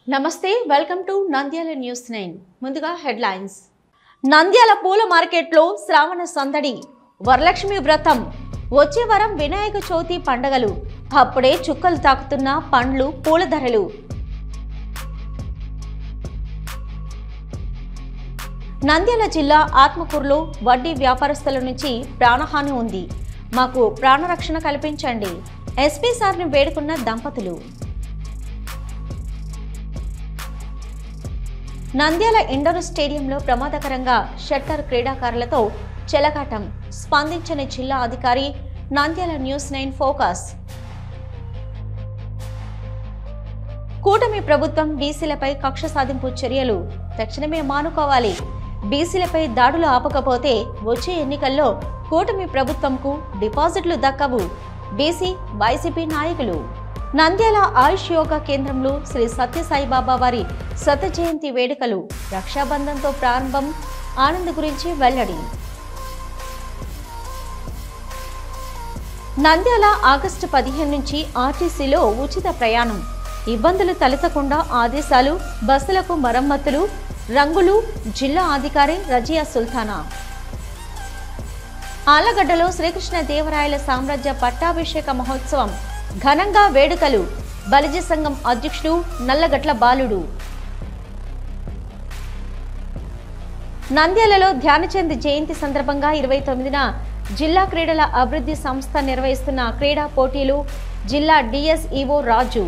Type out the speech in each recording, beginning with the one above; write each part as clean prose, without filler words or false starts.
నమస్తే welcome to Nandyal news 9 ముందుగా headlines Nandyal పూల మార్కెట్లో శ్రావణ సందడి వరలక్ష్మి వ్రతం వచ్చే వారం వినాయక చవితి పండగలు అప్పుడే చుక్కలు తాకుతున్న పండ్లు పూల ధరలు నంద్యాల జిల్లా ఆత్మకూరులో వడ్డీ వ్యాపారస్తుల నుంచి ప్రాణహాని ఉంది మాకు ప్రాణరక్షణ కల్పించండి ఎస్పీ సార్ని వేడుకున్న దంపతులు నంద్యాల ఇండోర్ స్టేడియంలో ప్రమాదకరంగా షట్టర్ క్రీడాకారులతో చెలగాటం స్పందించని జిల్లా అధికారి నంద్యాల న్యూస్ 9 ఫోకస్ కూటమి ప్రభుత్వం బీసీలపై కక్ష సాధింపు చర్యలు తక్షణమే మానుకోవాలి బీసీలపై దాడులు ఆపకపోతే వచ్చే ఎన్నికల్లో కూటమి ప్రభుత్వంకు డిపాజిట్లు దక్కవు బీసీ వైసీపీ నాయకులు నంద్యాల ఆయుష్ యోగా కేంద్రంలో శ్రీ సత్యసాయిబాబా వారి శత జయంతి వేడుకలు రక్షాబంధంతో ప్రారంభం ఆనంద్ గురించి వెల్లడి నంద్యాల ఆగస్టు 15 నుంచి ఆర్టీసీలో ఉచిత ప్రయాణం ఇబ్బందులు తలెత్తకుండా ఆదేశాలు బస్సులకు మరమ్మతులు రంగులు జిల్లా అధికారి రజియా సుల్తానా ఆలగడ్డలో శ్రీకృష్ణ దేవరాయల సామ్రాజ్య పట్టాభిషేక మహోత్సవం ఘనంగా వేడుకలు బలిజ సంఘం అధ్యక్షుడు నల్లగట్ల బాలుడు నంద్యాలలో ధ్యానచంద్ జయంతి సందర్భంగా 29న జిల్లా క్రీడల అభివృద్ధి సంస్థ నిర్వహిస్తున్న క్రీడా పోటీలు జిల్లా డిఎస్ఈఓ రాజు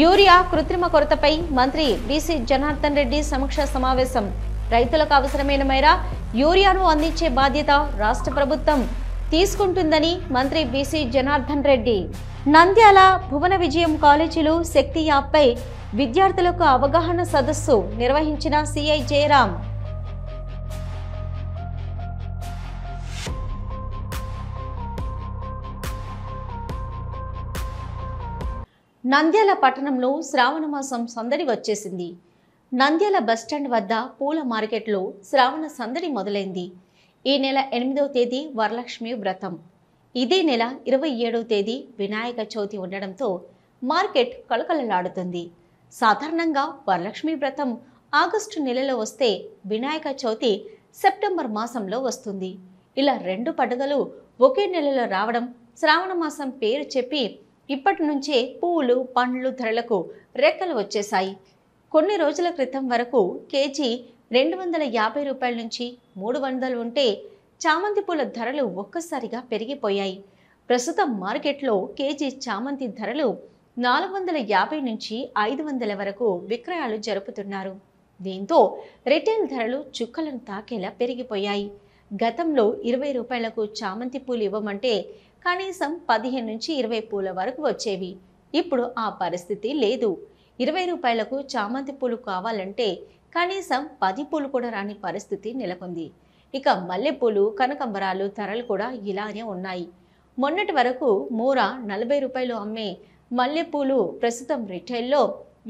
యూరియా కృత్రిమ కొరతపై మంత్రి బీసీ జనార్దన్ రెడ్డి సమీక్ష సమావేశం రైతులకు అవసరమైన మేర యూరియాను అందించే బాధ్యత రాష్ట్ర ప్రభుత్వం తీసుకుంటుందని మంత్రి బీసీ జనార్దన్ రెడ్డి నంద్యాల భువన విజయం కాలేజీలో శక్తి యాప్పై విద్యార్థులకు అవగాహన సదస్సు నిర్వహించిన సిఐ జయరాం నంద్యాల పట్టణంలో శ్రావణ మాసం సందడి వచ్చేసింది నంద్యాల బస్టాండ్ వద్ద పూల మార్కెట్లో శ్రావణ సందడి మొదలైంది ఈ నెల 8వ తేదీ వరలక్ష్మి వ్రతం ఇదే నెల 27వ తేదీ వినాయక చవితి ఉండడంతో మార్కెట్ కళకళలాడుతుంది సాధారణంగా వరలక్ష్మి వ్రతం ఆగస్టు నెలలో వస్తే వినాయక చవితి సెప్టెంబర్ మాసంలో వస్తుంది ఇలా రెండు పండుగలు ఒకే నెలలో రావడం శ్రావణ మాసం పేరు చెప్పి ఇప్పటి నుంచే పువ్వులు పండ్లు ధరలకు రెక్కలు వచ్చేశాయి కొన్ని రోజుల క్రితం వరకు కేజీ 250 రూపాయల నుంచి 300 ఉంటే చామంతి పూల ధరలు ఒక్కసారిగా పెరిగిపోయాయి ప్రస్తుతం మార్కెట్లో కేజీ చామంతి ధరలు 450 నుంచి 500 వరకు విక్రయాలు జరుపుతున్నారు దీంతో రిటైల్ ధరలు చుక్కలను తాకేలా పెరిగిపోయాయి గతంలో 20 రూపాయలకు చామంతి పూలు ఇవ్వమంటే కనీసం 15 నుంచి 20 పూల వరకు వచ్చేవి ఇప్పుడు ఆ పరిస్థితి లేదు 20 రూపాయలకు చామంతి పూలు కావాలంటే కనీసం 10 పూలు కూడా రాని పరిస్థితి నెలకొంది ఇక మల్లెపూలు కనకంబరాలు ధరలు కూడా ఇలానే ఉన్నాయి మొన్నటి వరకు మూర 40 రూపాయలు అమ్మే మల్లెపూలు ప్రస్తుతం రిటైల్లో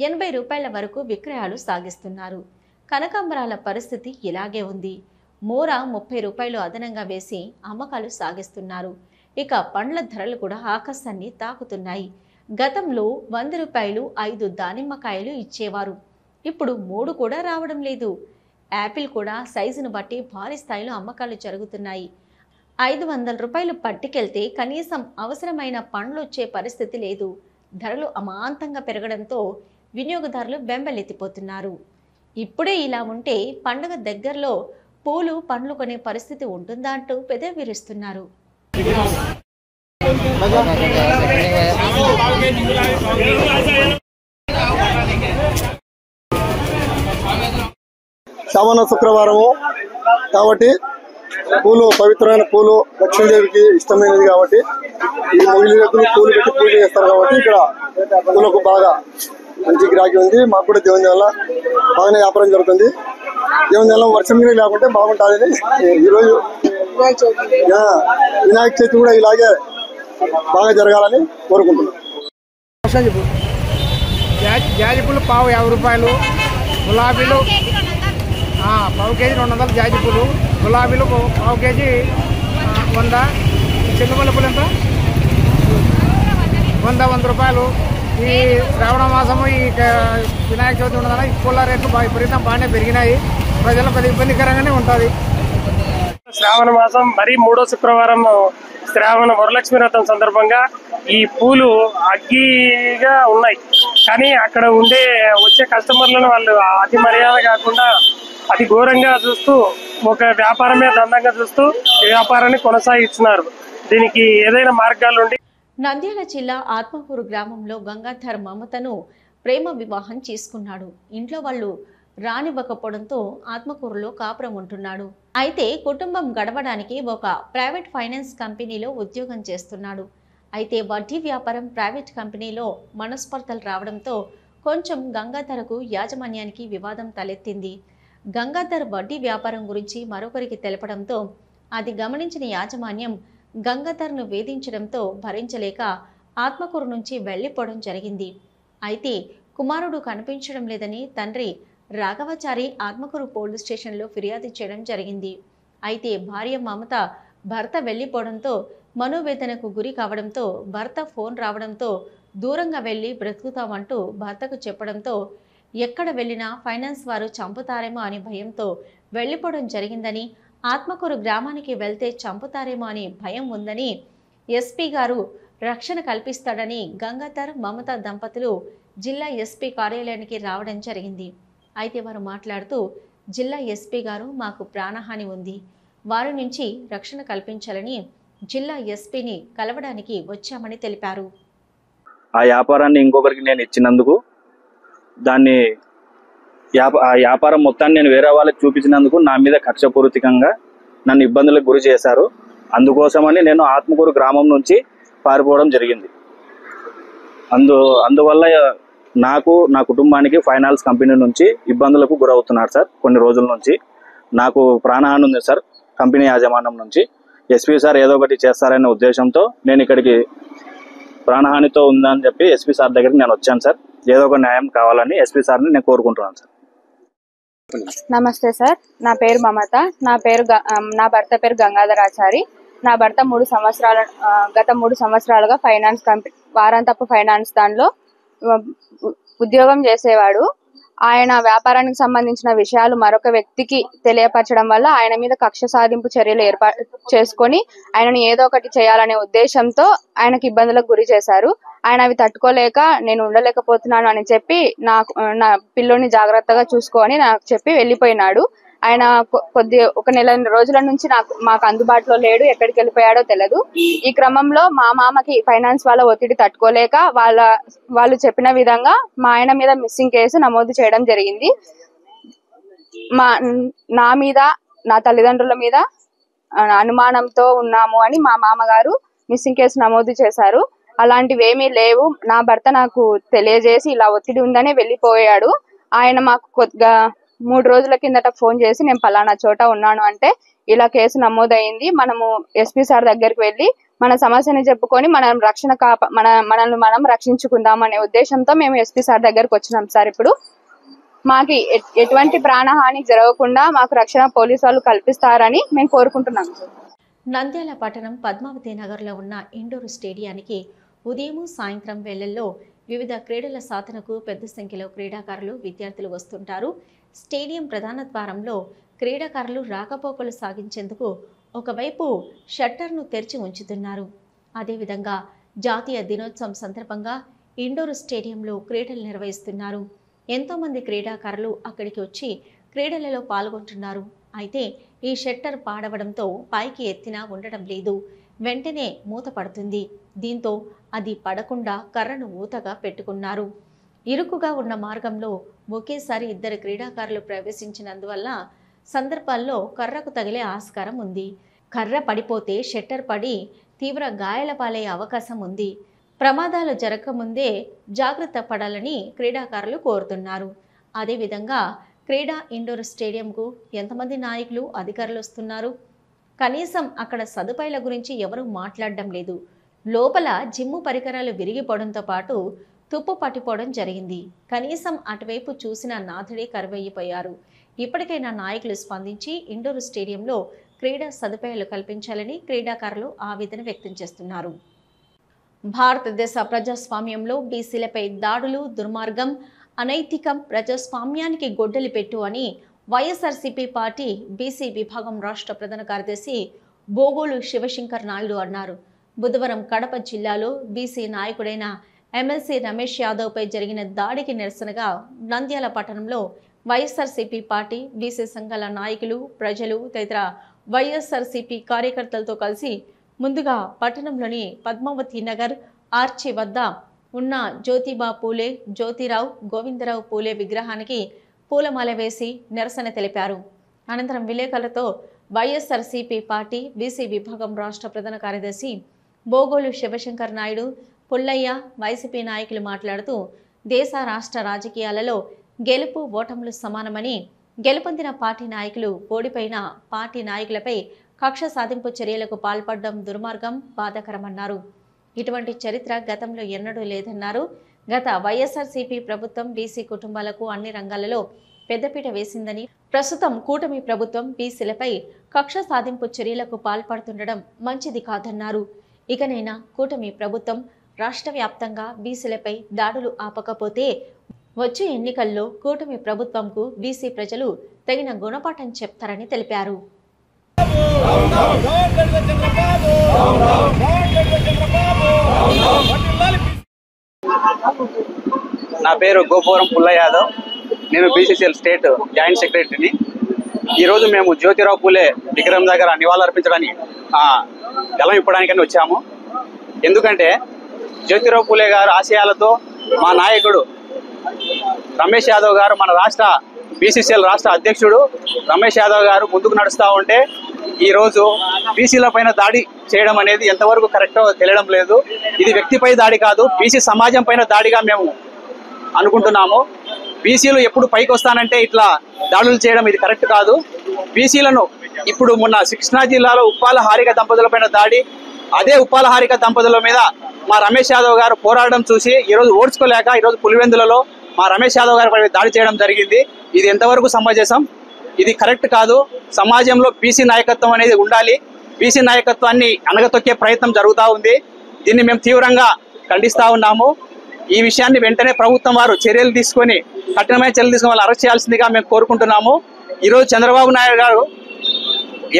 80 రూపాయల వరకు విక్రయాలు సాగిస్తున్నారు కనకంబరాల పరిస్థితి ఇలాగే ఉంది మూర 30 రూపాయలు అదనంగా వేసి అమ్మకాలు సాగిస్తున్నారు ఇక పండ్ల ధరలు కూడా ఆకాశాన్ని తాకుతున్నాయి గతంలో 100 రూపాయలు 5 దానిమ్మకాయలు ఇచ్చేవారు ఇప్పుడు 3 కూడా రావడం లేదు యాపిల్ కూడా సైజును బట్టి భారీ స్థాయిలో అమ్మకాలు జరుగుతున్నాయి 500 రూపాయలు పట్టుకెళ్తే కనీసం అవసరమైన పండ్లు వచ్చే పరిస్థితి లేదు ధరలు అమాంతంగా పెరగడంతో వినియోగదారులు బెంబెలెత్తిపోతున్నారు ఇప్పుడే ఇలా ఉంటే పండుగ దగ్గరలో పూలు పండ్లు కొనే పరిస్థితి ఉంటుందా అంటూ పెదవి విరుస్తున్నారు శ్రావణ శుక్రవారము కాబట్టి పూలు పవిత్రమైన పూలు లక్ష్మీదేవికి ఇష్టమైనది కాబట్టి ఈ మొగిలి రేకులు పూలు పెట్టి పూజ చేస్తారు కాబట్టి ఇక్కడ పూలకు బాగా మంచి గిరాకీ ఉంది మాకు కూడా దేవుని వల్ల బాగానే వ్యాపారం జరుగుతుంది దేవుని వల్ల వర్షం మీద లేకుంటే బాగుంటుందని ఈరోజు వినాయక చవితి కూడా ఇలాగే బాగా జరగాలని కోరుకుంటున్నాం జాజి పూలు పావు 50 రూపాయలు గులాబీలు పావు కేజీ 200 జాజి పూలు గులాబీలు పావు కేజీ 100 చెంగుమల్ల పూలు ఎంత 100 రూపాయలు. ఈ శ్రావణ మాసము ఈ వినాయక చవితి ఉండదన్న ఈ పూల రేట్లు విపరీతం బాగానే పెరిగినాయి. ప్రజలకు కొద్దిగా ఇబ్బందికరంగానే ఉంటుంది. శ్రావణ మాసం మరి 3వ శుక్రవారం శ్రావణ వరలక్ష్మి వ్రతం సందర్భంగా ఈ పూలు అగ్గిగా ఉన్నాయి. కానీ అక్కడ వచ్చే కస్టమర్లను వాళ్ళు అతి మర్యాద కాకుండా అతి ఘోరంగా చూస్తూ ఒక వ్యాపారమే దందంగా చూస్తూ వ్యాపారాన్ని కొనసాగిస్తున్నారు. దీనికి ఏదైనా మార్గాలుండి నంద్యాల జిల్లా ఆత్మకూరు గ్రామంలో గంగాధర్ మమతను ప్రేమ వివాహం చేసుకున్నాడు. ఇంట్లో వాళ్ళు రానివ్వకపోవడంతో ఆత్మకూరులో కాపురం ఉంటున్నాడు. అయితే కుటుంబం గడవడానికి ఒక ప్రైవేట్ ఫైనాన్స్ కంపెనీలో ఉద్యోగం చేస్తున్నాడు. అయితే వడ్డీ వ్యాపారం ప్రైవేట్ కంపెనీలో మనస్పర్ధలు రావడంతో కొంచెం గంగాధర్కు యాజమాన్యానికి వివాదం తలెత్తింది. గంగాధర్ వడ్డీ వ్యాపారం గురించి మరొకరికి తెలపడంతో అది గమనించిన యాజమాన్యం గంగాధర్ను వేధించడంతో భరించలేక ఆత్మకూరు నుంచి వెళ్లిపోవడం జరిగింది. అయితే కుమారుడు కనిపించడం లేదని తండ్రి రాఘవచారి ఆత్మకూరు పోలీస్ స్టేషన్లో ఫిర్యాదు చేయడం జరిగింది. అయితే భార్య మమత భర్త వెళ్లిపోవడంతో మనోవేదనకు గురి కావడంతో భర్త ఫోన్ రావడంతో దూరంగా వెళ్లి బ్రతుకుతామంటూ భర్తకు చెప్పడంతో ఎక్కడ వెళ్ళినా ఫైనాన్స్ వారు చంపుతారేమో అని భయంతో వెళ్లిపోవడం జరిగిందని, ఆత్మకూరు గ్రామానికి వెళ్తే చంపుతారేమో అని భయం ఉందని, ఎస్పీ గారు రక్షణ కల్పిస్తాడని గంగాధర్ మమత దంపతులు జిల్లా ఎస్పీ కార్యాలయానికి రావడం జరిగింది. అయితే వారు మాట్లాడుతూ జిల్లా ఎస్పీ గారు మాకు ప్రాణహాని ఉంది, వారి నుంచి రక్షణ కల్పించాలని జిల్లా ఎస్పీని కలవడానికి వచ్చామని తెలిపారు. ఆ వ్యాపారాన్ని ఇంకొకరికి నేను ఇచ్చినందుకు దాన్ని ఆ వ్యాపారం మొత్తాన్ని నేను వేరే వాళ్ళకి చూపించినందుకు నా మీద కక్షపూరితంగా నన్ను ఇబ్బందులకు గురి చేశారు. అందుకోసమని నేను ఆత్మకూరు గ్రామం నుంచి పారిపోవడం జరిగింది. అందువల్ల నాకు నా కుటుంబానికి ఫైనాన్స్ కంపెనీ నుంచి ఇబ్బందులకు గురవుతున్నారు సార్. కొన్ని రోజుల నుంచి నాకు ప్రాణహాని ఉంది సార్. కంపెనీ యాజమాన్యం నుంచి ఎస్పీ సార్ ఏదో ఒకటి చేస్తారనే ఉద్దేశంతో నేను ఇక్కడికి ప్రాణహానితో ఉందని చెప్పి ఎస్పీ సార్ దగ్గరికి నేను వచ్చాను సార్. ఏదో ఒక న్యాయం కావాలని ఎస్పీ సార్ని నేను కోరుకుంటున్నాను సార్. నమస్తే సార్, నా పేరు మమత. నా భర్త పేరు గంగాధరాచారి. నా భర్త గత 3 సంవత్సరాలుగా ఫైనాన్స్ కంపెనీ వారాంతపు ఫైనాన్స్ దానిలో ఉద్యోగం చేసేవాడు. ఆయన వ్యాపారానికి సంబంధించిన విషయాలు మరొక వ్యక్తికి తెలియపరచడం వల్ల ఆయన మీద కక్ష సాధింపు చర్యలు ఏర్పాటు చేసుకొని ఆయనను ఏదో ఒకటి చేయాలనే ఉద్దేశంతో ఆయనకు ఇబ్బందులకు గురి చేశారు. ఆయన అవి తట్టుకోలేక నేను ఉండలేకపోతున్నాను అని చెప్పి నా పిల్లోని జాగ్రత్తగా చూసుకోని నాకు చెప్పి వెళ్ళిపోయినాడు. ఆయన ఒక నెల రోజుల నుంచి మాకు అందుబాటులో లేడు. ఎక్కడికి వెళ్ళిపోయాడో తెలియదు. ఈ క్రమంలో మా మామకి ఫైనాన్స్ వాళ్ళ ఒత్తిడి తట్టుకోలేక వాళ్ళు చెప్పిన విధంగా మా ఆయన మీద మిస్సింగ్ కేసు నమోదు చేయడం జరిగింది. నా మీద నా తల్లిదండ్రుల మీద అనుమానంతో ఉన్నాము అని మా మామగారు మిస్సింగ్ కేసు నమోదు చేశారు. అలాంటివి ఏమీ లేవు. నా భర్త నాకు తెలియజేసి ఇలా ఒత్తిడి ఉందనే వెళ్ళిపోయాడు. ఆయన మాకు 3 రోజుల కిందట ఫోన్ చేసి నేను పలానా చోట ఉన్నాను అంటే ఇలా కేసు నమోదైంది, మనము ఎస్పీ సార్ దగ్గరికి వెళ్ళి మన సమస్యని చెప్పుకొని మనల్ని మనం రక్షించుకుందాం అనే ఉద్దేశంతో మేము ఎస్పీ సార్ దగ్గరకు వచ్చినాం సార్. ఇప్పుడు మాకు ఎటువంటి ప్రాణహాని జరగకుండా మాకు రక్షణ పోలీసు వాళ్ళు కల్పిస్తారని మేము కోరుకుంటున్నాం. నంద్యాల పట్టణం పద్మావతి నగర్లో ఉన్న ఇండోర్ స్టేడియానికి ఉదయం సాయంత్రం వేళల్లో వివిధ క్రీడల సాధనకు పెద్ద సంఖ్యలో క్రీడాకారులు విద్యార్థులు వస్తుంటారు. స్టేడియం ప్రధాన ద్వారంలో క్రీడాకారులు రాకపోకలు సాగించేందుకు ఒకవైపు షట్టర్ను తెరిచి ఉంచుతున్నారు. అదేవిధంగా జాతీయ దినోత్సవం సందర్భంగా ఇండోర్ స్టేడియంలో క్రీడలు నిర్వహిస్తున్నారు. ఎంతోమంది క్రీడాకారులు అక్కడికి వచ్చి క్రీడలలో పాల్గొంటున్నారు. అయితే ఈ షట్టర్ పాడవడంతో పైకి ఎత్తినా ఉండడం లేదు. వెంటనే మూత పడుతుంది. దీంతో అది పడకుండా కర్రను ఊతగా పెట్టుకున్నారు. ఇరుకుగా ఉన్న మార్గంలో ఒకేసారి 2 క్రీడాకారులు ప్రవేశించినందువల్ల సందర్భాల్లో కర్రకు తగిలే ఆస్కారం ఉంది. కర్ర పడిపోతే షట్టర్ పడి తీవ్ర గాయాల పాలయ్యే అవకాశం ఉంది. ప్రమాదాలు జరగకముందే జాగ్రత్త పడాలని క్రీడాకారులు కోరుతున్నారు. అదేవిధంగా క్రీడా ఇండోర్ స్టేడియంకు ఎంతమంది నాయకులు అధికారులు వస్తున్నారు? కనీసం అక్కడ సదుపాయాల గురించి ఎవరూ మాట్లాడడం లేదు. లోపల జిమ్ము పరికరాలు విరిగిపోవడంతో పాటు తుప్పు పట్టిపోవడం జరిగింది. కనీసం అటువైపు చూసిన నాథుడే కరువైపోయారు. ఇప్పటికైనా నాయకులు స్పందించి ఇండోర్ స్టేడియంలో క్రీడా సదుపాయాలు కల్పించాలని క్రీడాకారులు ఆవేదన వ్యక్తం చేస్తున్నారు. భారతదేశ ప్రజాస్వామ్యంలో బీసీలపై దాడులు దుర్మార్గం, అనైతికం, ప్రజాస్వామ్యానికి గొడ్డలి పెట్టు అని వైఎస్ఆర్సీపీ పార్టీ బీసీ విభాగం రాష్ట్ర ప్రధాన కార్యదర్శి బోగోలు శివశంకర్ నాయుడు అన్నారు. బుధవారం కడప జిల్లాలో బీసీ నాయకుడైన ఎమ్మెల్సీ రమేష్ యాదవ్పై జరిగిన దాడికి నిరసనగా నంద్యాల పట్టణంలో వైఎస్ఆర్సీపీ పార్టీ బీసీ సంఘాల నాయకులు, ప్రజలు తదితర వైఎస్ఆర్సీపీ కార్యకర్తలతో కలిసి ముందుగా పట్టణంలోని పద్మావతి నగర్ ఆర్చి వద్ద ఉన్న జ్యోతిబా పూలే, జ్యోతిరావు, గోవిందరావు పూలే విగ్రహానికి పూలమాల వేసి నిరసన తెలిపారు. అనంతరం విలేకరులతో వైఎస్ఆర్సీపీ పార్టీ బీసీ విభాగం రాష్ట్ర ప్రధాన కార్యదర్శి బోగోలు శివశంకర్ నాయుడు, పుల్లయ్య, వైసీపీ నాయకులు మాట్లాడుతూ దేశ రాష్ట్ర రాజకీయాలలో గెలుపు ఓటములు సమానమని, గెలుపొందిన పార్టీ నాయకులు ఓడిపోయిన పార్టీ నాయకులపై కక్ష సాధింపు చర్యలకు పాల్పడడం దుర్మార్గం, బాధాకరమన్నారు. ఇటువంటి చరిత్ర గతంలో ఎన్నడూ లేదన్నారు. గత వైఎస్ఆర్సీపీ ప్రభుత్వం బీసీ కుటుంబాలకు అన్ని రంగాలలో పెద్దపీట వేసిందని, ప్రస్తుతం కూటమి ప్రభుత్వం బీసీలపై కక్ష సాధింపు చర్యలకు పాల్పడుతుండడం మంచిది కాదన్నారు. ఇకనైనా కూటమి ప్రభుత్వం రాష్ట్ర వ్యాప్తంగా బీసీలపై దాడులు ఆపకపోతే వచ్చే ఎన్నికల్లో కూటమి ప్రభుత్వంకు బీసీ ప్రజలు తగిన గుణపాఠం చెప్తారని తెలిపారు. నా పేరు గోపురం పుల్లయ్య యాదవ్. నేను బీసీసీఎల్ స్టేట్ జాయింట్ సెక్రటరీని. ఈరోజు మేము జ్యోతిరావు పూలే విగ్రహం దగ్గర నివాళులర్పించడానికి గలం ఇప్పడానికని వచ్చాము. ఎందుకంటే జ్యోతిరావు పూలే గారు ఆశయాలతో మా నాయకుడు రమేష్ యాదవ్ గారు, మన రాష్ట్ర బీసీసీఎల్ రాష్ట్ర అధ్యక్షుడు రమేష్ యాదవ్ గారు ముందుకు నడుస్తూ ఉంటే ఈరోజు బీసీల పైన దాడి చేయడం అనేది ఎంతవరకు కరెక్టో తెలియడం లేదు. ఇది వ్యక్తిపై దాడి కాదు, బీసీ సమాజం పైన దాడిగా మేము అనుకుంటున్నాము. బీసీలు ఎప్పుడు పైకి వస్తానంటే ఇట్లా దాడులు చేయడం ఇది కరెక్ట్ కాదు. బీసీలను ఇప్పుడు మొన్న కృష్ణా జిల్లాలో ఉప్పాల హారిక దంపతులపైన దాడి, అదే ఉప్పాల హారిక దంపతుల మీద మా రమేష్ యాదవ్ గారు పోరాడడం చూసి ఈరోజు ఓడ్చుకోలేక ఈరోజు పులివెందులలో మా రమేష్ యాదవ్ గారి దాడి చేయడం జరిగింది. ఇది ఎంతవరకు సమంజసం? ఇది కరెక్ట్ కాదు. సమాజంలో బీసీ నాయకత్వం అనేది ఉండాలి. బీసీ నాయకత్వాన్ని అణగతొక్కే ప్రయత్నం జరుగుతూ ఉంది. దీన్ని మేము తీవ్రంగా ఖండిస్తూ ఉన్నాము. ఈ విషయాన్ని వెంటనే ప్రభుత్వం వారు చర్యలు తీసుకొని కఠినమైన చర్యలు తీసుకొని వాళ్ళు అరెస్ట్ చేయాల్సిందిగా మేము కోరుకుంటున్నాము. ఈరోజు చంద్రబాబు నాయుడు గారు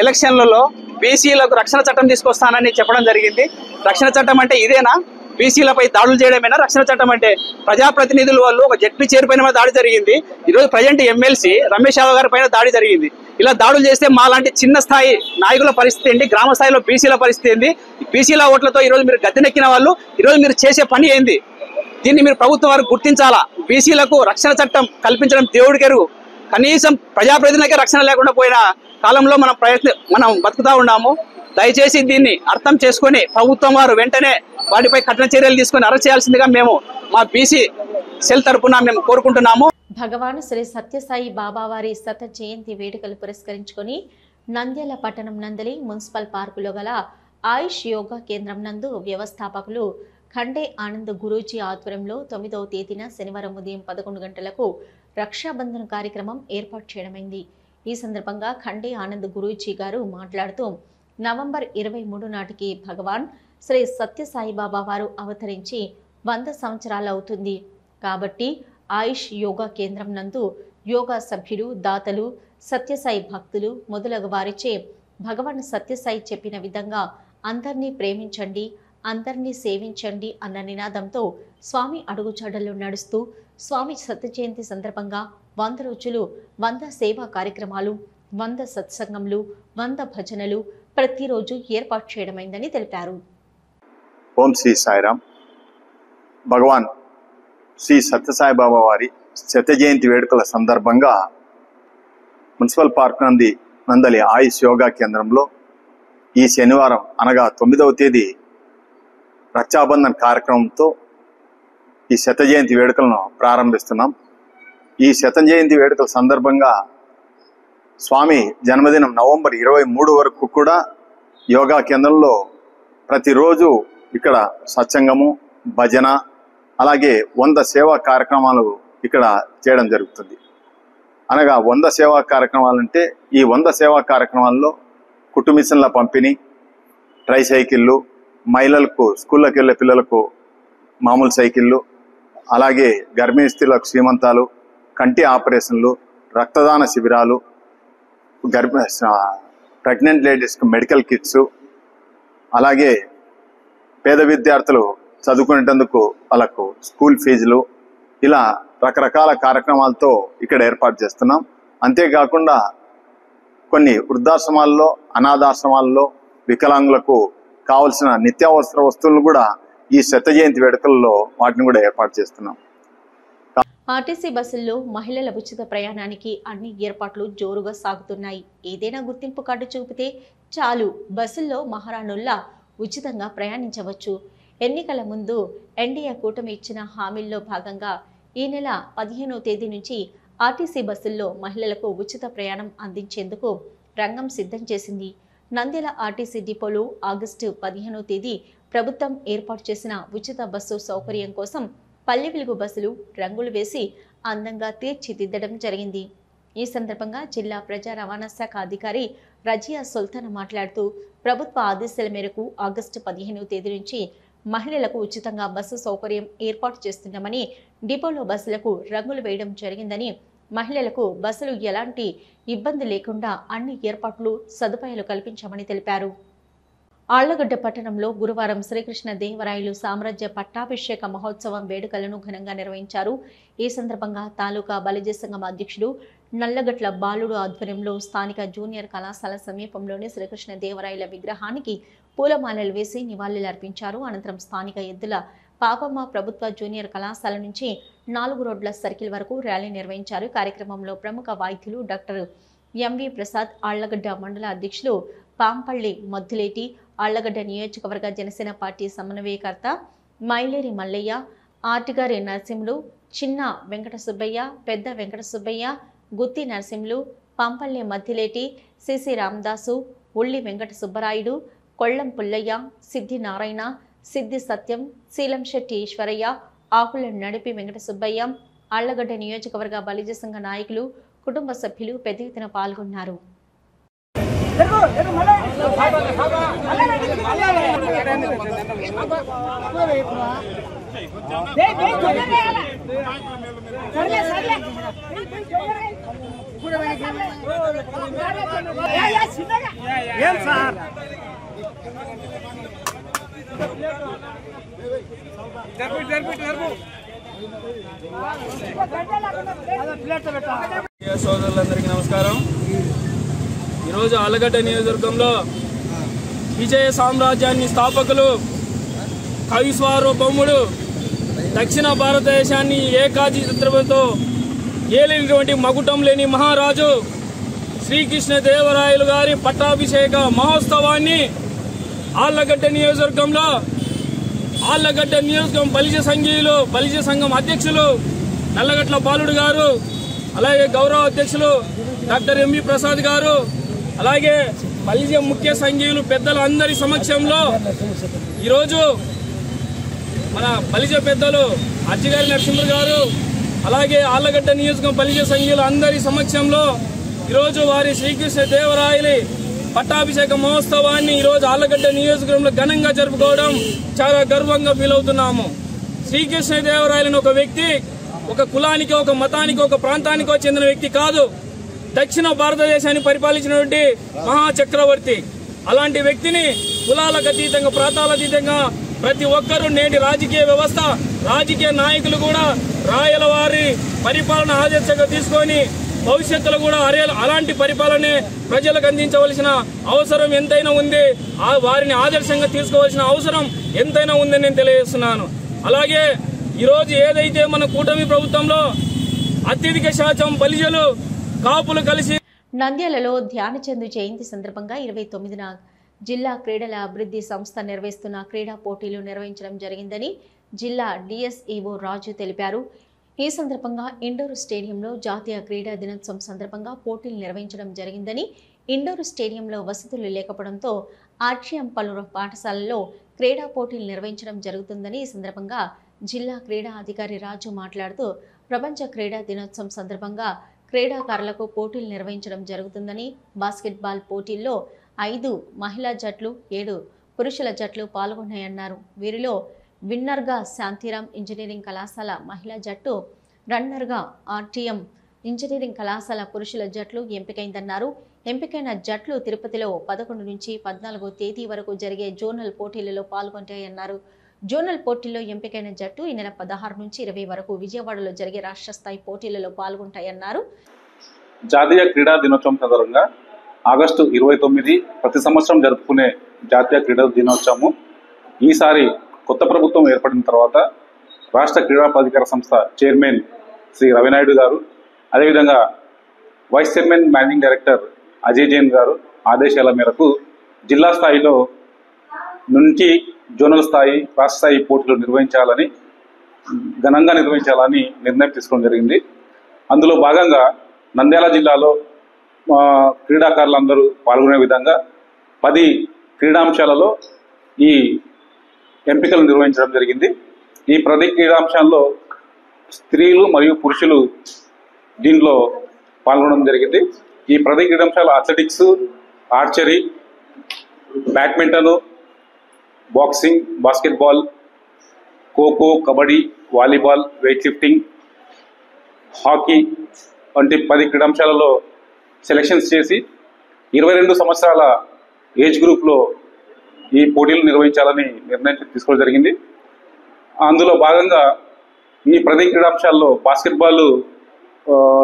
ఎలక్షన్లలో బీసీలకు రక్షణ చట్టం తీసుకొస్తానని చెప్పడం జరిగింది. రక్షణ చట్టం అంటే ఇదేనా? బీసీలపై దాడులు చేయడమేనా రక్షణ చట్టం అంటే? ప్రజాప్రతినిధుల వాళ్ళు ఒక జడ్పీ చైర్పైన దాడి జరిగింది. ఈరోజు ప్రజెంట్ ఎమ్మెల్సీ రమేష్ యాదవ్ గారి పైన దాడి జరిగింది. ఇలా దాడులు చేస్తే మా లాంటి చిన్న స్థాయి నాయకుల పరిస్థితి ఏంటి? గ్రామ స్థాయిలో బీసీల పరిస్థితి ఏంది? బీసీల ఓట్లతో ఈరోజు మీరు గద్దెనెక్కిన వాళ్ళు ఈరోజు మీరు చేసే పని ఏంది? దీన్ని మీరు ప్రభుత్వం వారు గుర్తించాలా. బీసీలకు రక్షణ చట్టం కల్పించడం దేవుడికెరుగు. కనీసం ప్రజాప్రతినిధులకే రక్షణ లేకుండా పోయిన కాలంలో మనం బతుకుతా ఉన్నాము. దయచేసి దీన్ని అర్థం చేసుకొని ప్రభుత్వం వారు వెంటనే వాటిపై కఠిన చర్యలు తీసుకొని అరెస్ట్ చేయాల్సిందిగా మేము మా బీసీ సెల్ తరపున మేము కోరుకుంటున్నాము. భగవాన్ శ్రీ సత్యసాయి బాబా వారి శత జయంతి వేడుకలు పురస్కరించుకొని నంద్యాల పట్టణం నందలి మున్సిపల్ పార్కులో గల ఆయుష్ యోగా కేంద్రం నందు వ్యవస్థాపకులు ఖండే ఆనంద్ గురూజీ ఆధ్వర్యంలో 9వ తేదీన శనివారం ఉదయం 11 గంటలకు రక్షాబంధన్ కార్యక్రమం ఏర్పాటు చేయడమైంది. ఈ సందర్భంగా ఖండే ఆనంద్ గురూజీ గారు మాట్లాడుతూ నవంబర్ 23 నాటికి భగవాన్ శ్రీ సత్యసాయి బాబా వారు అవతరించి 100 సంవత్సరాలు అవుతుంది. కాబట్టి ఆయుష్ యోగా కేంద్రం నందు యోగా సభ్యులు, దాతలు, సత్యసాయి భక్తులు మొదలగు వారిచే భగవాన్ సత్యసాయి చెప్పిన విధంగా అందరినీ ప్రేమించండి, అందరినీ సేవించండి అన్న నినాదంతో స్వామి అడుగుజాడల్లో నడుస్తూ స్వామి సత్య జయంతి సందర్భంగా 100 రోజులు 100 సేవా కార్యక్రమాలు, 100 సత్సంగంలు, 100 భజనలు ప్రతిరోజు ఏర్పాటు చేయడమైందని తెలిపారు. ఓం శ్రీ సాయిరామ్. భగవాన్ శ్రీ సత్యసాయి బాబా వారి శత జయంతి వేడుకల సందర్భంగా మున్సిపల్ పార్క్ నందలి ఆయుష్ యోగా కేంద్రంలో ఈ శనివారం అనగా 9వ తేదీ రక్షాబంధన్ కార్యక్రమంతో ఈ శత జయంతి వేడుకలను ప్రారంభిస్తున్నాం. ఈ శత జయంతి వేడుకల సందర్భంగా స్వామి జన్మదినం నవంబర్ 23 వరకు కూడా యోగా కేంద్రంలో ప్రతిరోజు ఇక్కడ సత్సంగము, భజన, అలాగే 100 సేవా కార్యక్రమాలు ఇక్కడ చేయడం జరుగుతుంది. అనగా 100 సేవా కార్యక్రమాలంటే ఈ 100 సేవా కార్యక్రమాల్లో కుటుంబిషన్ల పంపిణీ, ట్రైసైకిళ్ళు, మహిళలకు స్కూళ్ళకి వెళ్ళే పిల్లలకు మామూలు సైకిళ్ళు, అలాగే గర్భిణీ స్త్రీలకు శ్రీమంతాలు, కంటి ఆపరేషన్లు, రక్తదాన శిబిరాలు, ప్రెగ్నెంట్ లేడీస్కి మెడికల్ కిట్స్, అలాగే పేద విద్యార్థులు చదువుకునేటందుకు వాళ్ళకు స్కూల్ ఫీజులు, ఇలా రకరకాల కార్యక్రమాలతో ఇక్కడ ఏర్పాటు చేస్తున్నాం. అంతేకాకుండా కొన్ని వృద్ధాశ్రమాల్లో, అనాథాశ్రమాల్లో వికలాంగులకు కావలసిన నిత్యావసర వస్తువులను కూడా ఈ శత జయంతి వేడుకల్లో వాటిని కూడా ఏర్పాటు చేస్తున్నాం. ఆర్టీసీ బస్సుల్లో మహిళల ఉచిత ప్రయాణానికి అన్ని ఏర్పాట్లు జోరుగా సాగుతున్నాయి. ఏదైనా గుర్తింపు కార్డు చూపితే చాలు బస్సుల్లో మహారాణుల్లా ఉచితంగా ప్రయాణించవచ్చు. ఎన్నికల ముందు ఎన్డీఏ కూటమి ఇచ్చిన హామీల్లో భాగంగా ఈ నెల 15వ తేదీ నుంచి ఆర్టీసీ బస్సుల్లో మహిళలకు ఉచిత ప్రయాణం అందించేందుకు రంగం సిద్ధం చేసింది. నంద్యాల ఆర్టీసీ డిపోలో ఆగస్టు 15వ తేదీ ప్రభుత్వం ఏర్పాటు చేసిన ఉచిత బస్సు సౌకర్యం కోసం పల్లె వెలుగు బస్సులు రంగులు వేసి అందంగా తీర్చిదిద్దడం జరిగింది. ఈ సందర్భంగా జిల్లా ప్రజా రవాణా శాఖ అధికారి రజియా సుల్తాన్ మాట్లాడుతూ ప్రభుత్వ ఆదేశాల మేరకు ఆగస్టు 15వ తేదీ నుంచి మహిళలకు ఉచితంగా బస్సు సౌకర్యం ఏర్పాటు చేస్తున్నామని, డిపోలో బస్సులకు రంగులు వేయడం జరిగిందని, మహిళలకు బస్సులు ఎలాంటి ఇబ్బంది లేకుండా అన్ని ఏర్పాట్లు సదుపాయాలు కల్పించామని తెలిపారు. ఆళ్లగడ్డ పట్టణంలో గురువారం శ్రీకృష్ణ దేవరాయలు సామ్రాజ్య పట్టాభిషేక మహోత్సవం వేడుకలను ఘనంగా నిర్వహించారు. ఈ సందర్భంగా తాలూకా బలిజ సంఘం అధ్యక్షుడు నల్లగట్ల బాలుడు ఆధ్వర్యంలో స్థానిక జూనియర్ కళాశాల సమీపంలోని శ్రీకృష్ణ దేవరాయల విగ్రహానికి పూలమాలలు వేసి నివాళులర్పించారు. అనంతరం స్థానిక ఎద్దుల పాపమ్మ ప్రభుత్వ జూనియర్ కళాశాల నుంచి 4 రోడ్ల సర్కిల్ వరకు ర్యాలీ నిర్వహించారు. కార్యక్రమంలో ప్రముఖ వైద్యులు డాక్టర్ ఎంవి ప్రసాద్, ఆళ్లగడ్డ మండల అధ్యక్షులు పాంపల్లి మద్దులేటి, ఆళ్లగడ్డ నియోజకవర్గ జనసేన పార్టీ సమన్వయకర్త మైలేరి మల్లయ్య, ఆర్టిగారి నరసింహులు, చిన్న వెంకట సుబ్బయ్య, పెద్ద వెంకట సుబ్బయ్య, గుత్తి నరసింహులు, పాంపల్లి మద్దిలేటి, సిసి రామదాసు, ఉల్లి వెంకట సుబ్బరాయుడు, కొల్లం పుల్లయ్య, సిద్ధి నారాయణ, సిద్ధి సత్యం, శీలంశెట్టి ఈశ్వరయ్య, ఆకుల నడిపి వెంకట సుబ్బయ్య, ఆళ్లగడ్డ నియోజకవర్గ బలిజ సంఘ నాయకులు, కుటుంబ సభ్యులు పెద్ద ఎత్తున పాల్గొన్నారు. సోదరులందరికీ నమస్కారం. ఈరోజు ఆళ్లగడ్డ నియోజకవర్గంలో విజయ సామ్రాజ్యాన్ని స్థాపకులు, కవి సార్వభౌముడు, దక్షిణ భారతదేశాన్ని ఏకాధిపత్యంతో ఏలినటువంటి మకుటం లేని మహారాజు శ్రీకృష్ణ దేవరాయలు గారి పట్టాభిషేక మహోత్సవాన్ని ఆళ్లగడ్డ నియోజకవర్గంలో ఆళ్లగడ్డ నియోజకవర్గం బలిజ సంఘం అధ్యక్షులు నల్లగట్ల బాలుడు గారు, అలాగే గౌరవ అధ్యక్షులు డాక్టర్ ఎంవి ప్రసాద్ గారు, అలాగే బలిజ ముఖ్య సంఘీయులు పెద్దల అందరి సమక్షంలో ఈరోజు మన బలిజ పెద్దలు అజ్జిగారి నరసింహ గారు, అలాగే ఆళ్లగడ్డ నియోజకవర్గం బలిజ సంఘీయులు అందరి సమక్షంలో ఈరోజు వారి శ్రీకృష్ణ దేవరాయలి పట్టాభిషేక మహోత్సవాన్ని ఈరోజు ఆళ్లగడ్డ నియోజకవర్గంలో ఘనంగా జరుపుకోవడం చాలా గర్వంగా ఫీల్ అవుతున్నాము. శ్రీకృష్ణ దేవరాయలని ఒక వ్యక్తి ఒక కులానికి, ఒక మతానికి, ఒక ప్రాంతానికో చెందిన వ్యక్తి కాదు. దక్షిణ భారతదేశాన్ని పరిపాలించినటువంటి మహాచక్రవర్తి. అలాంటి వ్యక్తిని కులాలకు అతీతంగా, ప్రాంతాలకు అతీతంగా ప్రతి ఒక్కరూ నేటి రాజకీయ వ్యవస్థ, రాజకీయ నాయకులు కూడా రాయల వారి పరిపాలన ఆదర్శంగా తీసుకొని భవిష్యత్తులో కూడా అలాంటి పరిపాలనే ప్రజలకు అందించవలసిన అవసరం ఎంతైనా ఉంది. వారిని ఆదర్శంగా తీసుకోవాల్సిన అవసరం ఎంతైనా ఉందని నేను తెలియజేస్తున్నాను. అలాగే ఈరోజు ఏదైతే మన కూటమి ప్రభుత్వంలో అత్యధిక శాతం బలిజలు, కాపులు కలిసి నంద్యాలలో ధ్యానచంద్ జయంతి సందర్భంగా 29న జిల్లా క్రీడల అభివృద్ధి సంస్థ నిర్వహిస్తున్న క్రీడా పోటీలు నిర్వహించడం జరిగిందని జిల్లా డిఎస్ఈఓ రాజు తెలిపారు. ఈ సందర్భంగా ఇండోర్ స్టేడియంలో జాతీయ క్రీడా దినోత్సవం సందర్భంగా పోటీలు నిర్వహించడం జరిగిందని, ఇండోర్ స్టేడియంలో వసతులు లేకపోవడంతో ఆర్టీఎం పలు పాఠశాలల్లో క్రీడా పోటీలు నిర్వహించడం జరుగుతుందని ఈ సందర్భంగా జిల్లా క్రీడా అధికారి రాజు మాట్లాడుతూ, ప్రపంచ క్రీడా దినోత్సవం సందర్భంగా క్రీడాకారులకు పోటీలు నిర్వహించడం జరుగుతుందని, బాస్కెట్బాల్ పోటీల్లో 5 మహిళా జట్లు, 7 పురుషుల జట్లు పాల్గొన్నాయన్నారు. వీరిలో విన్నర్గా శాంతిరామ్ ఇంజనీరింగ్ కళాశాల మహిళా జట్టు, రన్నర్గా ఆర్టీఎం ఇంజనీరింగ్ కళాశాల పురుషుల జట్లు ఎంపికైందన్నారు. ఎంపికైన జట్లు తిరుపతిలో 11 నుంచి 14వ తేదీ వరకు జరిగే జోనల్ పోటీలలో పాల్గొంటాయన్నారు. జోనల్ పోటీల్లో ఎంపికైన జట్టు ఈ నెల 16 నుంచి 20 వరకు విజయవాడలో జరిగే రాష్ట్ర స్థాయి పోటీలలో పాల్గొంటాయన్నారు. జాతీయ క్రీడా దినోత్సవం సందర్భంగా ఆగస్టు 29 ప్రతి సంవత్సరం జరుపుకునే జాతీయ క్రీడా దినోత్సవము ఈసారి కొత్త ప్రభుత్వం ఏర్పడిన తర్వాత రాష్ట్ర క్రీడా ప్రాధికార సంస్థ చైర్మన్ శ్రీ రవినాయుడు గారు, అదేవిధంగా vice chairman managing director Ajay Jain గారు ఆదేశాల మేరకు జిల్లా స్థాయిలో నుంచి జోనల్ స్థాయి, రాష్ట్ర స్థాయి పోటీలు ఘనంగా నిర్వహించాలని నిర్ణయం తీసుకోవడం జరిగింది. అందులో భాగంగా నంద్యాల జిల్లాలో క్రీడాకారులందరూ పాల్గొనే విధంగా 10 క్రీడాంశాలలో ఈ ఎంపికలు నిర్వహించడం జరిగింది. ఈ 10 క్రీడాంశాల్లో స్త్రీలు మరియు పురుషులు దీనిలో పాల్గొనడం జరిగింది. ఈ 10 క్రీడాంశాలు athletics, archery, badminton, boxing, basketball, kho kho, kabaddi, volleyball, weight lifting, hockey వంటి 10 క్రీడాంశాలలో సెలెక్షన్స్ చేసి 22 సంవత్సరాల ఏజ్ గ్రూప్లో ఈ పోటీలు నిర్వహించాలని నిర్ణయం తీసుకోవడం జరిగింది. అందులో భాగంగా ఈ 10 క్రీడాంశాల్లో బాస్కెట్బాల్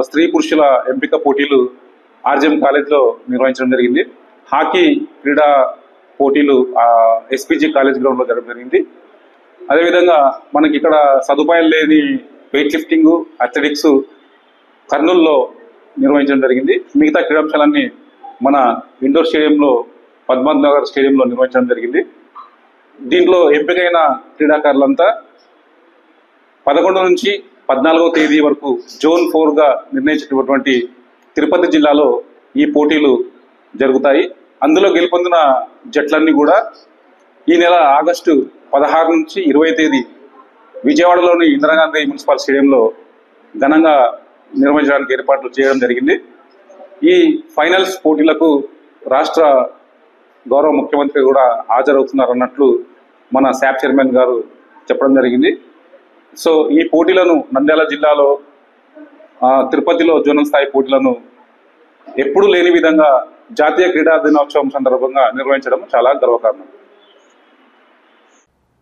స్త్రీ పురుషుల ఎంపిక పోటీలు ఆర్జీఎం కాలేజ్లో నిర్వహించడం జరిగింది. హాకీ క్రీడా పోటీలు ఎస్పీజీ కాలేజ్ గ్రౌండ్లో జరగడం జరిగింది. అదేవిధంగా మనకి ఇక్కడ సదుపాయాలు లేని వెయిట్ లిఫ్టింగ్, అథ్లెటిక్స్ కర్నూలులో నిర్వహించడం జరిగింది. మిగతా క్రీడాంశాలన్నీ మన ఇండోర్ స్టేడియంలో, పద్మావత్ నగర్ స్టేడియంలో నిర్వహించడం జరిగింది. దీంట్లో ఎంపికైన క్రీడాకారులంతా 11 నుంచి 14వ తేదీ వరకు జోన్ 4గా నిర్ణయించినటువంటి తిరుపతి జిల్లాలో ఈ పోటీలు జరుగుతాయి. అందులో గెలుపొందిన జట్లన్నీ కూడా ఈ నెల ఆగస్టు 16 నుంచి 20 తేదీ విజయవాడలోని ఇందిరాగాంధీ మున్సిపల్ స్టేడియంలో ఘనంగా నిర్వహించడానికి ఏర్పాట్లు చేయడం జరిగింది. ఈ ఫైనల్స్ పోటీలకు రాష్ట్ర గౌరవ ముఖ్యమంత్రి కూడా హాజరవుతున్నారన్నట్లు మన శాప్ చైర్మన్ గారు చెప్పడం జరిగింది. సో ఈ పోటీలను నంద్యాల జిల్లాలో తిరుపతిలో జోనల్ స్థాయి పోటీలను ఎప్పుడూ లేని విధంగా జాతీయ క్రీడా దినోత్సవం సందర్భంగా నిర్వహించడం చాలా గర్వకారణం.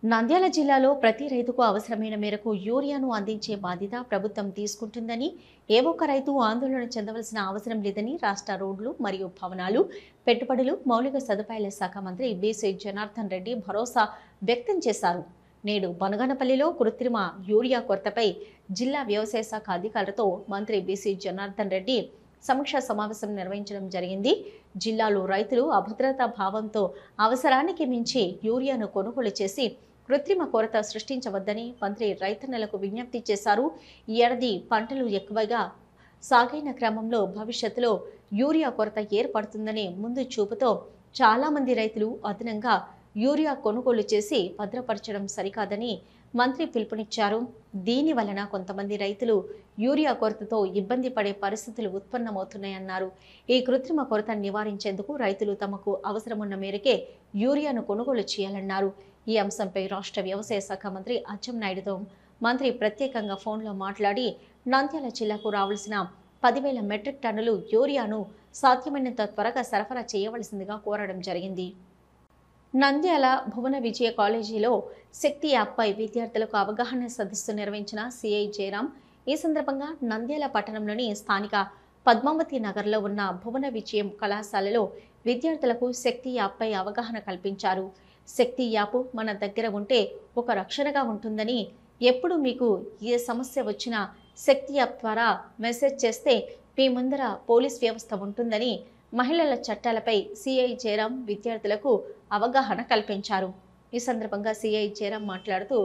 నంద్యాల జిల్లాలో ప్రతి రైతుకు అవసరమైన మేరకు యూరియాను అందించే బాధ్యత ప్రభుత్వం తీసుకుంటుందని, ఏ ఒక్క రైతు ఆందోళన చెందవలసిన అవసరం లేదని రాష్ట్ర రోడ్లు మరియు భవనాలు, పెట్టుబడులు, మౌలిక సదుపాయాల శాఖ మంత్రి బీసీ జనార్దన్ రెడ్డి భరోసా వ్యక్తం చేశారు. నేడు బనగానపల్లిలో కృత్రిమ యూరియా కొరతపై జిల్లా వ్యవసాయ శాఖ అధికారులతో మంత్రి బీసీ జనార్దన్ రెడ్డి సమీక్షా సమావేశం నిర్వహించడం జరిగింది. జిల్లాలో రైతులు అభద్రతా భావంతో అవసరానికి మించి యూరియాను కొనుగోలు చేసి కృత్రిమ కొరత సృష్టించవద్దని మంత్రి రైతన్నలకు విజ్ఞప్తి చేశారు. ఈ ఏడాది పంటలు ఎక్కువగా సాగైన క్రమంలో భవిష్యత్తులో యూరియా కొరత ఏర్పడుతుందనే ముందు చూపుతో చాలా మంది రైతులు అదనంగా యూరియా కొనుగోలు చేసి భద్రపరచడం సరికాదని మంత్రి పిలుపునిచ్చారు. దీని వలన కొంతమంది రైతులు యూరియా కొరతతో ఇబ్బంది పడే పరిస్థితులు ఉత్పన్నమవుతున్నాయన్నారు. ఈ కృత్రిమ కొరత నివారించేందుకు రైతులు తమకు అవసరమున్న మేరకే యూరియాను కొనుగోలు చేయాలన్నారు. ఈ అంశంపై రాష్ట్ర వ్యవసాయ శాఖ మంత్రి అచ్చెన్నాయుడుతో మంత్రి ప్రత్యేకంగా ఫోన్లో మాట్లాడి నంద్యాల జిల్లాకు రావాల్సిన 10,000 మెట్రిక్ టన్నులు యూరియాను సాధ్యమైనంత త్వరగా సరఫరా చేయవలసిందిగా కోరడం జరిగింది. నంద్యాల భువన విజయ కాలేజీలో శక్తి యాప్పై విద్యార్థులకు అవగాహన సదస్సు నిర్వహించిన సిఐ జయరాం. ఈ సందర్భంగా నంద్యాల పట్టణంలోని స్థానిక పద్మావతి నగర్లో ఉన్న భువన విజయం కళాశాలలో విద్యార్థులకు శక్తి యాప్పై అవగాహన కల్పించారు. శక్తి యాప్ మన దగ్గర ఉంటే ఒక రక్షణగా ఉంటుందని, ఎప్పుడు మీకు ఏ సమస్య వచ్చినా శక్తి యాప్ ద్వారా మెసేజ్ చేస్తే మీ ముందర పోలీస్ వ్యవస్థ ఉంటుందని మహిళల చట్టాలపై సిఐ జయరాం విద్యార్థులకు అవగాహన కల్పించారు. ఈ సందర్భంగా సిఐ జయరాం మాట్లాడుతూ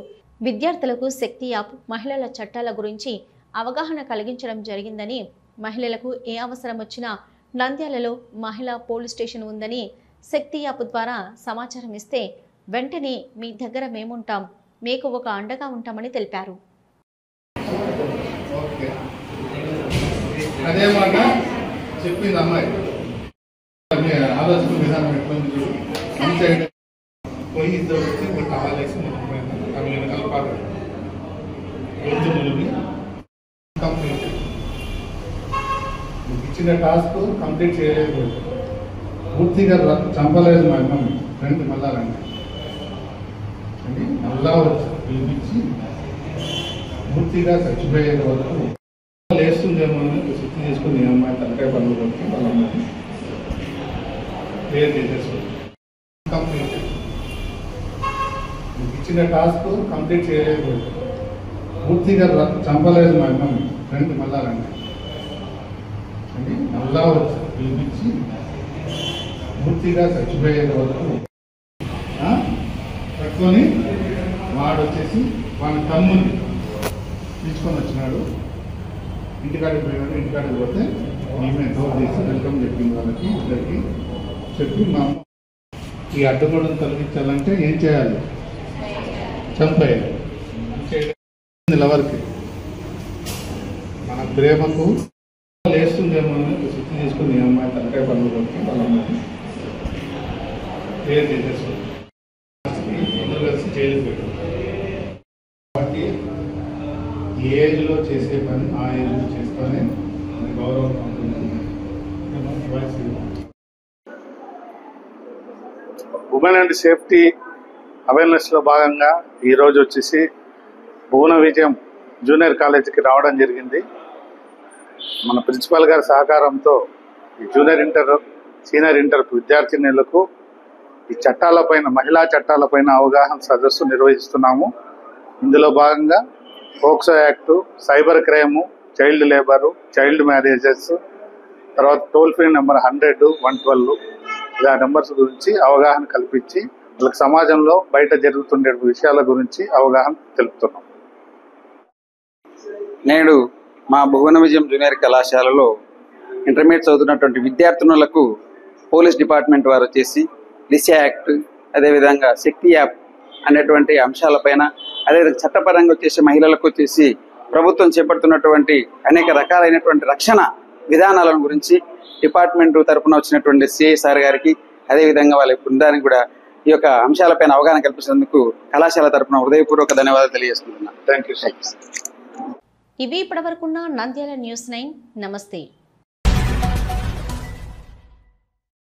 విద్యార్థులకు శక్తి యాప్ మహిళల చట్టాల గురించి అవగాహన కలిగించడం జరిగిందని, మహిళలకు ఏ అవసరం వచ్చినా నంద్యాలలో మహిళా పోలీస్ స్టేషన్ ఉందని, శక్తి యాప్ ద్వారా సమాచారం ఇస్తే వెంటనే మీ దగ్గర మేముంటాం, మీకు ఒక అండగా ఉంటామని తెలిపారు. అదే మాట చెప్పింది అమ్మాయి. ఆలోచన విధానం ఎట్లా పోయి ఇద్దరు వచ్చి ఒక టవల్ వేసి మునిగిపోయింది. ఆమె వెనకాల పాట గొంతు మునిగి కంప్లీట్. మీకు ఇచ్చిన టాస్క్ కంప్లీట్ చేయలేదు, పూర్తిగా చంపలేదు. మా అమ్మ రండి మళ్ళా రండి అని మళ్ళా వచ్చి పిలిపించి పూర్తిగా చచ్చిపోయేది వరకు లేస్తుందేమో అని శక్తి చేసుకుని ఈ అమ్మాయి తలకాయ పనులు కొట్టి వాళ్ళ అమ్మాయి క్లియర్ చేసేసుకుంది. కంప్లీట్. మీకు ఇచ్చిన టాస్క్ కంప్లీట్ చేయలేదు, పూర్తిగా చంపలేదు. మా అమ్మ రండి మళ్ళా రండి అని మళ్ళా వచ్చి పిలిపించి పూర్తిగా చచ్చిపోయేది వరకు పట్టుకొని వాడు వచ్చేసి వాళ్ళ తమ్ముని తీసుకొని వచ్చినాడు. ఇంటికాడికి పోయినాడు. ఇంటికాడికి పోతే మేమే డోర్ తీసి వెల్కమ్ చెప్పింది వాళ్ళకి ఇద్దరికి చెప్పి మా అమ్మ ఈ అడ్డుగోడను తొలగించాలంటే ఏం చేయాలి? చంపేయాలి. నిలవరికి మన ప్రేమకు లేస్తుందేమో అని శక్తి తీసుకుని ఈ అమ్మాయి తలకాయ పనులు కొట్టి వాళ్ళ అమ్మాయి క్లియర్ చేసేసుకుంది. అందరూ కలిసి జైలు పెట్టారు. కాబట్టి ఏ ఏజ్లో చేసే పని ఆ ఏజ్లో చేస్తేనే గౌరవం ఉంటుంది. ఉమెన్ అండ్ సేఫ్టీ అవేర్నెస్లో భాగంగా ఈరోజు వచ్చేసి భువన విజయం జూనియర్ కాలేజీకి రావడం జరిగింది. మన ప్రిన్సిపాల్ గారి సహకారంతో ఈ జూనియర్ ఇంటర్ సీనియర్ ఇంటర్ విద్యార్థినులకు ఈ చట్టాలపైన మహిళా చట్టాలపైన అవగాహన సదస్సు నిర్వహిస్తున్నాము. ఇందులో భాగంగా POCSO act, cyber crime, child labour, child marriages, తర్వాత టోల్ ఫ్రీ నెంబర్ 100, 112 ఇలా నెంబర్స్ గురించి అవగాహన కల్పించి వాళ్ళకి సమాజంలో బయట జరుగుతుండే విషయాల గురించి అవగాహన తెలుపుతున్నాం. నేడు మా భువన విజయం జూనియర్ కళాశాలలో ఇంటర్మీడియట్ చదువుతున్నటువంటి విద్యార్థినులకు పోలీస్ డిపార్ట్మెంట్ వారు వచ్చేసి లిసా యాక్ట్, అదేవిధంగా శక్తి యాప్ అనేటువంటి అంశాలపైన, అదేవిధంగా చట్టపరంగా వచ్చేసి మహిళలకు వచ్చేసి ప్రభుత్వం చేపడుతున్నటువంటి అనేక రకాలైనటువంటి రక్షణ విధానాల గురించి డిపార్ట్మెంట్ తరఫున వచ్చినటువంటి సిఐ సార్ గారికి, అదేవిధంగా వాళ్ళ బృందానికి కూడా ఈ యొక్క అంశాలపైన అవగాహన కల్పించినందుకు కళాశాల తరఫున హృదయపూర్వక ధన్యవాదాలు తెలియజేసుకుంటున్నాను. Thank you. ఇవి ఇప్పటివరకున్న నంద్యాల న్యూస్ 9. నమస్తే.